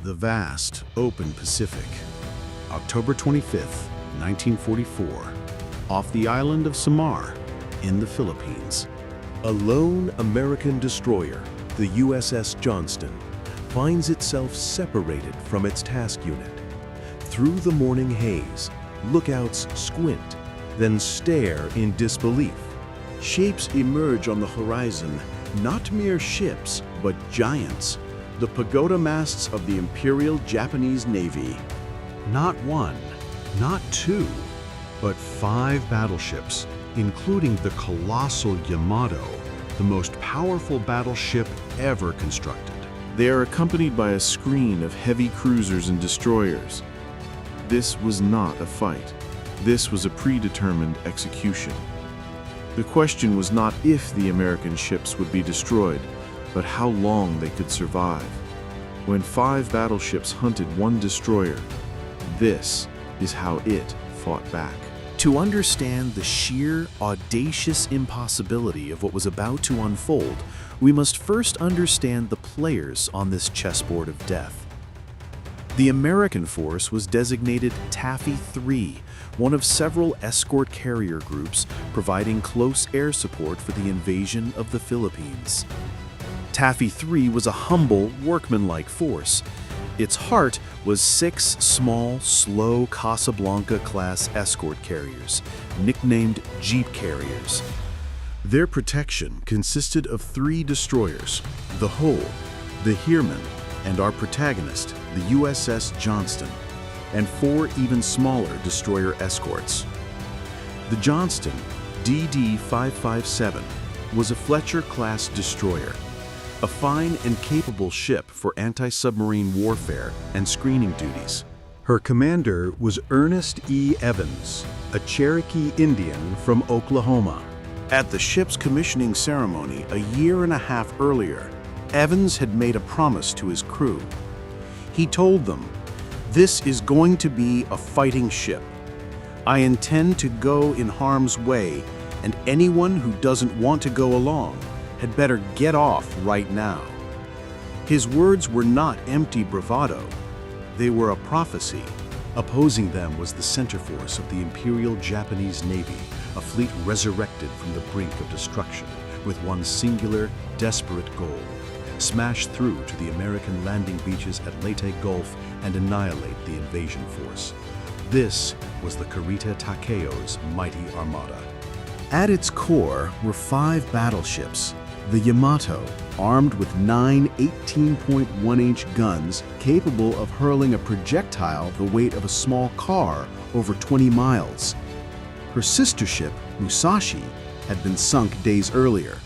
The vast, open Pacific. October 25th, 1944, off the island of Samar, in the Philippines. A lone American destroyer, the USS Johnston, finds itself separated from its task unit. Through the morning haze, lookouts squint, then stare in disbelief. Shapes emerge on the horizon, not mere ships, but giants, the pagoda masts of the Imperial Japanese Navy. Not one, not two, but 5 battleships, including the colossal Yamato, the most powerful battleship ever constructed. They are accompanied by a screen of heavy cruisers and destroyers. This was not a fight. This was a predetermined execution. The question was not if the American ships would be destroyed, but how long they could survive. When 5 battleships hunted one destroyer, this is how it fought back. To understand the sheer, audacious impossibility of what was about to unfold, we must first understand the players on this chessboard of death. The American force was designated Taffy 3, one of several escort carrier groups providing close air support for the invasion of the Philippines. Taffy 3 was a humble, workmanlike force. Its heart was 6 small, slow Casablanca-class escort carriers, nicknamed Jeep carriers. Their protection consisted of 3 destroyers, the Hull, the Heermann, and our protagonist, the USS Johnston, and 4 even smaller destroyer escorts. The Johnston, DD-557, was a Fletcher-class destroyer, a fine and capable ship for anti-submarine warfare and screening duties. Her commander was Ernest E. Evans, a Cherokee Indian from Oklahoma. At the ship's commissioning ceremony a year and a half earlier, Evans had made a promise to his crew. He told them, "This is going to be a fighting ship. I intend to go in harm's way, and anyone who doesn't want to go along had better get off right now." His words were not empty bravado. They were a prophecy. Opposing them was the center force of the Imperial Japanese Navy, a fleet resurrected from the brink of destruction with one singular, desperate goal: smash through to the American landing beaches at Leyte Gulf and annihilate the invasion force. This was the Kurita Takeo's mighty armada. At its core were 5 battleships. The Yamato, armed with 9 18.1-inch guns capable of hurling a projectile the weight of a small car over 20 miles. Her sister ship, Musashi, had been sunk days earlier,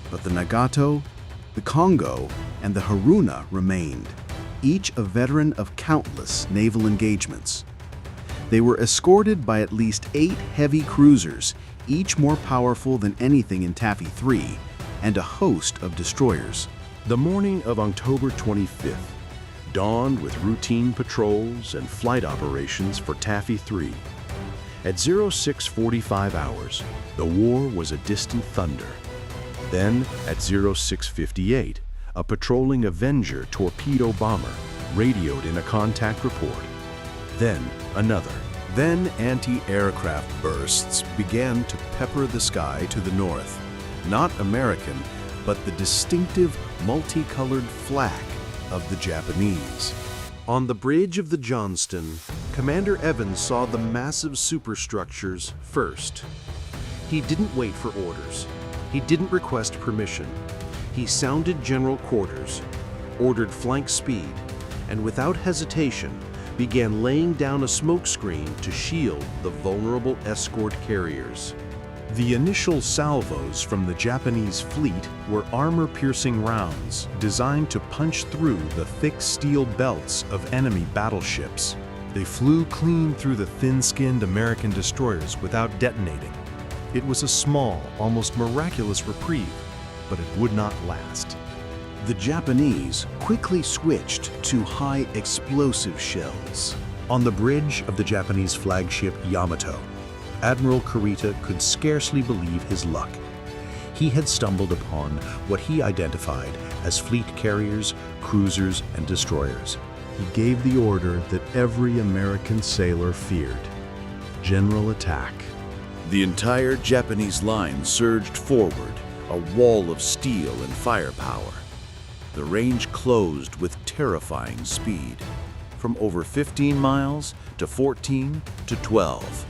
but the Nagato, the Kongo, and the Haruna remained, each a veteran of countless naval engagements. They were escorted by at least 8 heavy cruisers, each more powerful than anything in Taffy 3, and a host of destroyers. The morning of October 25th dawned with routine patrols and flight operations for Taffy 3. At 0645 hours, the war was a distant thunder. Then, at 0658, a patrolling Avenger torpedo bomber radioed in a contact report. Then, another. Then anti-aircraft bursts began to pepper the sky to the north. Not American, but the distinctive multicolored flag of the Japanese. On the bridge of the Johnston, Commander Evans saw the massive superstructures first. He didn't wait for orders. He didn't request permission. He sounded general quarters, ordered flank speed, and without hesitation, began laying down a smokescreen to shield the vulnerable escort carriers. The initial salvos from the Japanese fleet were armor-piercing rounds designed to punch through the thick steel belts of enemy battleships. They flew clean through the thin-skinned American destroyers without detonating. It was a small, almost miraculous reprieve, but it would not last. The Japanese quickly switched to high explosive shells. On the bridge of the Japanese flagship Yamato, Admiral Kurita could scarcely believe his luck. He had stumbled upon what he identified as fleet carriers, cruisers, and destroyers. he gave the order that every American sailor feared: general attack. The entire Japanese line surged forward, a wall of steel and firepower. The range closed with terrifying speed, from over 15 miles to 14 to 12.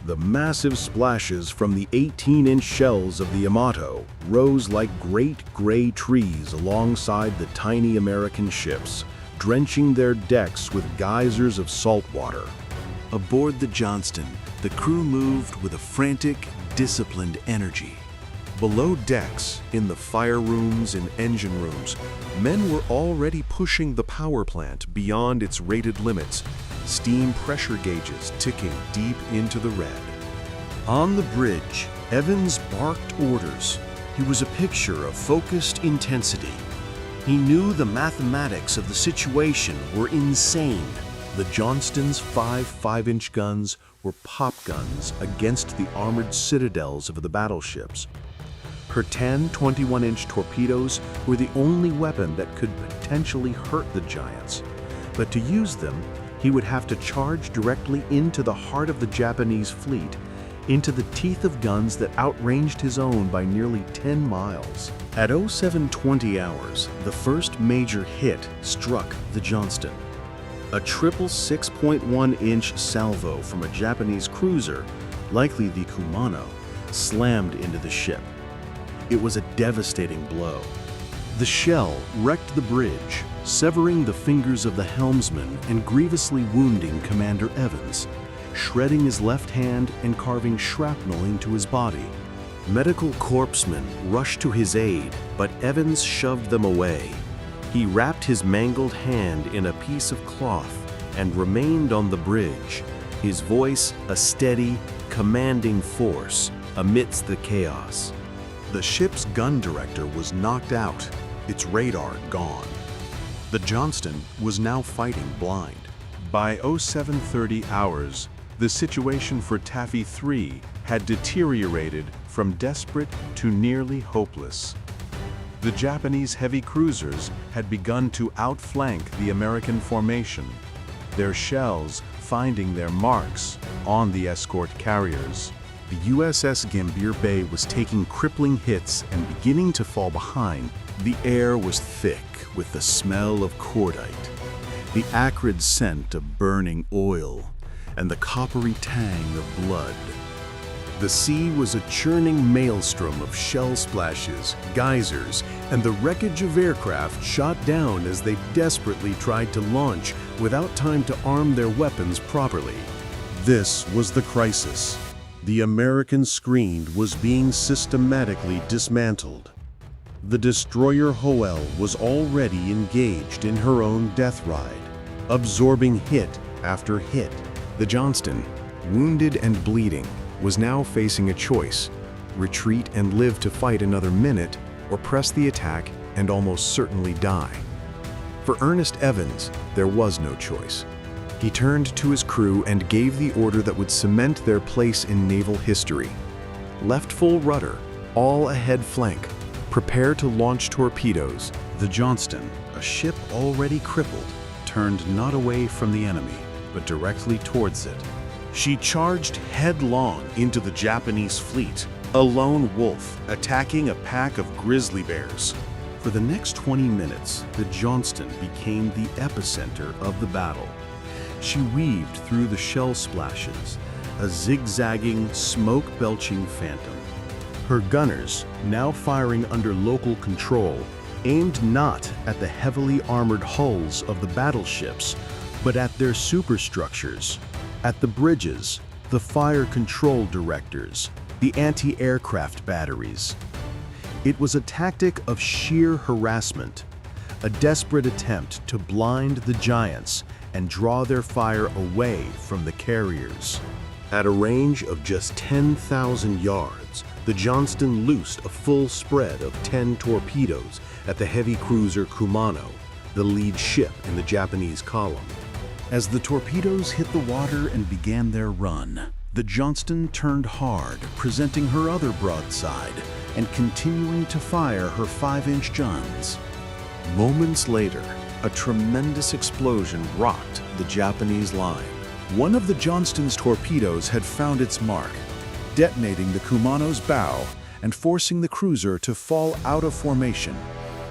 The massive splashes from the 18-inch shells of the Yamato rose like great gray trees alongside the tiny American ships, drenching their decks with geysers of salt water. Aboard the Johnston, the crew moved with a frantic, disciplined energy. Below decks, in the fire rooms and engine rooms, men were already pushing the power plant beyond its rated limits, steam pressure gauges ticking deep into the red. On the bridge, Evans barked orders. He was a picture of focused intensity. He knew the mathematics of the situation were insane. The Johnston's 5 5-inch guns were pop guns against the armored citadels of the battleships. Her 10 21-inch torpedoes were the only weapon that could potentially hurt the giants. But to use them, he would have to charge directly into the heart of the Japanese fleet, into the teeth of guns that outranged his own by nearly 10 miles. At 0720 hours, the first major hit struck the Johnston. A triple 6.1-inch salvo from a Japanese cruiser, likely the Kumano, slammed into the ship. It was a devastating blow. The shell wrecked the bridge, severing the fingers of the helmsman and grievously wounding Commander Evans, shredding his left hand and carving shrapnel into his body. Medical corpsmen rushed to his aid, but Evans shoved them away. He wrapped his mangled hand in a piece of cloth and remained on the bridge, his voice a steady, commanding force amidst the chaos. The ship's gun director was knocked out, its radar gone. The Johnston was now fighting blind. By 0730 hours, the situation for Taffy 3 had deteriorated from desperate to nearly hopeless. The Japanese heavy cruisers had begun to outflank the American formation, their shells finding their marks on the escort carriers. The USS Gambier Bay was taking crippling hits and beginning to fall behind. The air was thick with the smell of cordite, the acrid scent of burning oil, and the coppery tang of blood. The sea was a churning maelstrom of shell splashes, geysers, and the wreckage of aircraft shot down as they desperately tried to launch without time to arm their weapons properly. This was the crisis. The American screen was being systematically dismantled. The destroyer Hoel was already engaged in her own death ride, absorbing hit after hit. The Johnston, wounded and bleeding, was now facing a choice: retreat and live to fight another minute, or press the attack and almost certainly die. For Ernest Evans, there was no choice. He turned to his crew and gave the order that would cement their place in naval history. Left full rudder, all ahead flank. Prepare to launch torpedoes. The Johnston, a ship already crippled, turned not away from the enemy, but directly towards it. She charged headlong into the Japanese fleet, a lone wolf attacking a pack of grizzly bears. For the next 20 minutes, the Johnston became the epicenter of the battle. She weaved through the shell splashes, a zigzagging, smoke-belching phantom. Her gunners, now firing under local control, aimed not at the heavily armored hulls of the battleships, but at their superstructures, at the bridges, the fire control directors, the anti-aircraft batteries. It was a tactic of sheer harassment, a desperate attempt to blind the giants and draw their fire away from the carriers. At a range of just 10,000 yards, the Johnston loosed a full spread of 10 torpedoes at the heavy cruiser Kumano, the lead ship in the Japanese column. As the torpedoes hit the water and began their run, the Johnston turned hard, presenting her other broadside and continuing to fire her 5-inch guns. Moments later, A tremendous explosion rocked the Japanese line. One of the Johnston's torpedoes had found its mark, detonating the Kumano's bow and forcing the cruiser to fall out of formation,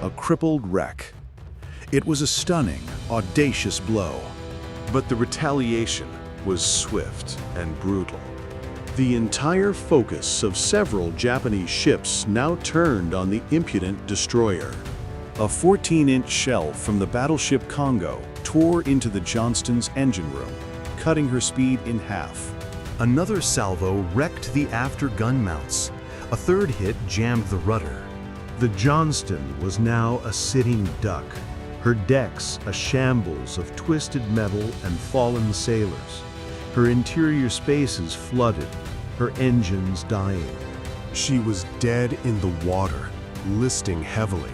a crippled wreck. It was a stunning, audacious blow. But the retaliation was swift and brutal. The entire focus of several Japanese ships now turned on the impudent destroyer. A 14-inch shell from the battleship Congo tore into the Johnston's engine room, cutting her speed in half. Another salvo wrecked the after gun mounts. A third hit jammed the rudder. The Johnston was now a sitting duck, her decks a shambles of twisted metal and fallen sailors, her interior spaces flooded, her engines dying. She was dead in the water, listing heavily.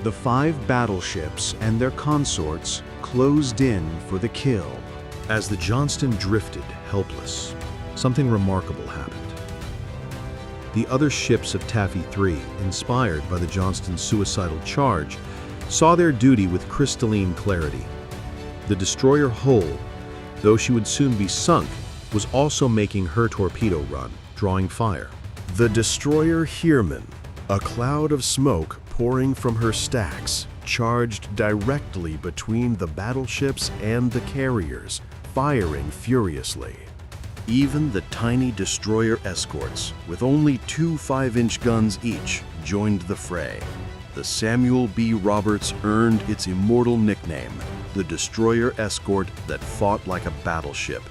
The 5 battleships and their consorts closed in for the kill. As the Johnston drifted, helpless, something remarkable happened. The other ships of Taffy III, inspired by the Johnston's suicidal charge, saw their duty with crystalline clarity. The destroyer Hull, though she would soon be sunk, was also making her torpedo run, drawing fire. The destroyer Heermann, a cloud of smoke pouring from her stacks, charged directly between the battleships and the carriers, firing furiously. Even the tiny destroyer escorts, with only 2 5-inch guns each, joined the fray. The Samuel B. Roberts earned its immortal nickname, the destroyer escort that fought like a battleship,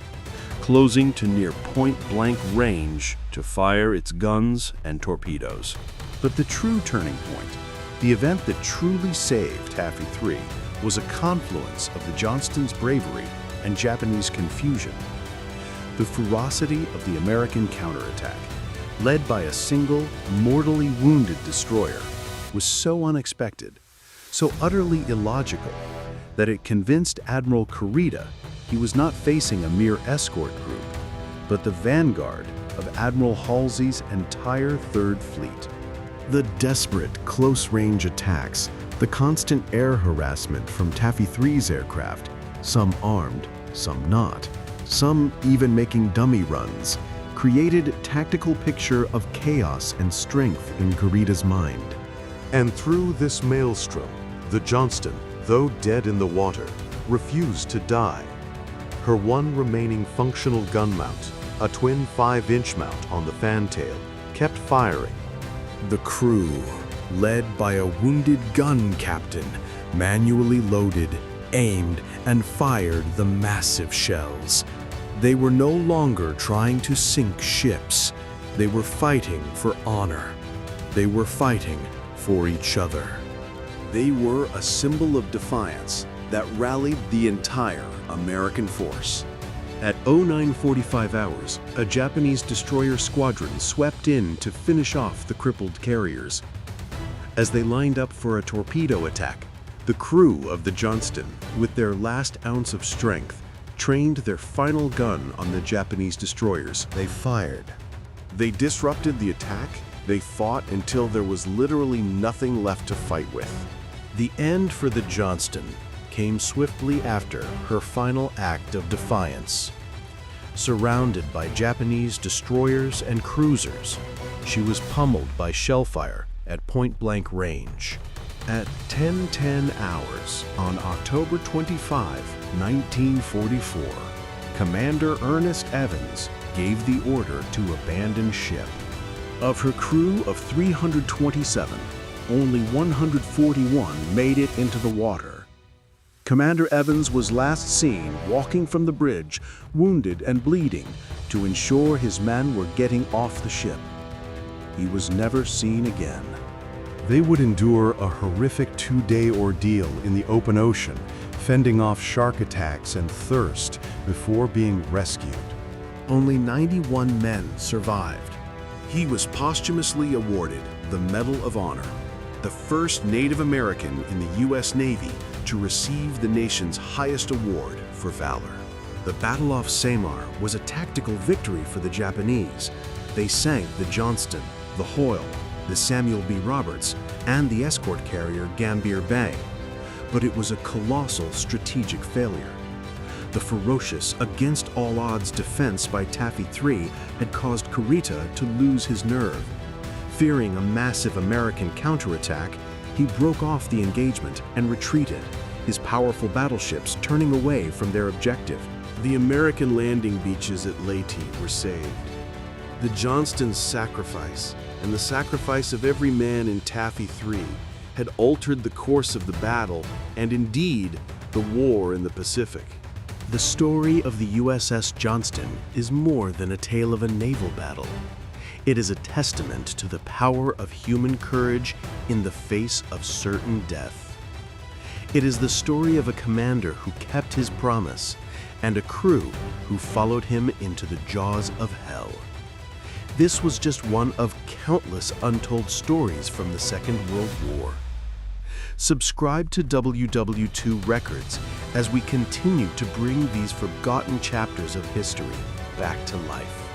closing to near point-blank range to fire its guns and torpedoes. But the true turning point, the event that truly saved Taffy III, was a confluence of the Johnston's bravery and Japanese confusion. The ferocity of the American counterattack, led by a single, mortally wounded destroyer, was so unexpected, so utterly illogical, that it convinced Admiral Kurita he was not facing a mere escort group, but the vanguard of Admiral Halsey's entire Third Fleet. The desperate close-range attacks, the constant air harassment from Taffy III's aircraft, some armed, some not, some even making dummy runs, created a tactical picture of chaos and strength in Kurita's mind. And through this maelstrom, the Johnston, though dead in the water, refused to die. Her one remaining functional gun mount, a twin 5-inch mount on the fantail, kept firing. The crew, led by a wounded gun captain, manually loaded, aimed, and fired the massive shells. They were no longer trying to sink ships. They were fighting for honor. They were fighting for each other. They were a symbol of defiance that rallied the entire American force. At 09:45 hours, a Japanese destroyer squadron swept in to finish off the crippled carriers. As they lined up for a torpedo attack, the crew of the Johnston, with their last ounce of strength, trained their final gun on the Japanese destroyers. They fired. They disrupted the attack. They fought until there was literally nothing left to fight with. The end for the Johnston came swiftly after her final act of defiance. Surrounded by Japanese destroyers and cruisers, she was pummeled by shellfire at point-blank range. At 10:10 hours on October 25, 1944, Commander Ernest Evans gave the order to abandon ship. Of her crew of 327, only 141 made it into the water. Commander Evans was last seen walking from the bridge, wounded and bleeding, to ensure his men were getting off the ship. He was never seen again. They would endure a horrific 2-day ordeal in the open ocean, fending off shark attacks and thirst before being rescued. Only 91 men survived. He was posthumously awarded the Medal of Honor, the first Native American in the U.S. Navy to receive the nation's highest award for valor. The Battle off Samar was a tactical victory for the Japanese. They sank the Johnston, the Hoyle, the Samuel B. Roberts, and the escort carrier Gambier Bay. but it was a colossal strategic failure. The ferocious, against-all-odds defense by Taffy III had caused Kurita to lose his nerve. Fearing a massive American counterattack, he broke off the engagement and retreated, his powerful battleships turning away from their objective. The American landing beaches at Leyte were saved. The Johnston's sacrifice, and the sacrifice of every man in Taffy III, had altered the course of the battle and indeed the war in the Pacific. The story of the USS Johnston is more than a tale of a naval battle. It is a testament to the power of human courage in the face of certain death. It is the story of a commander who kept his promise and a crew who followed him into the jaws of hell. This was just one of countless untold stories from the Second World War. Subscribe to WWII Records as we continue to bring these forgotten chapters of history back to life.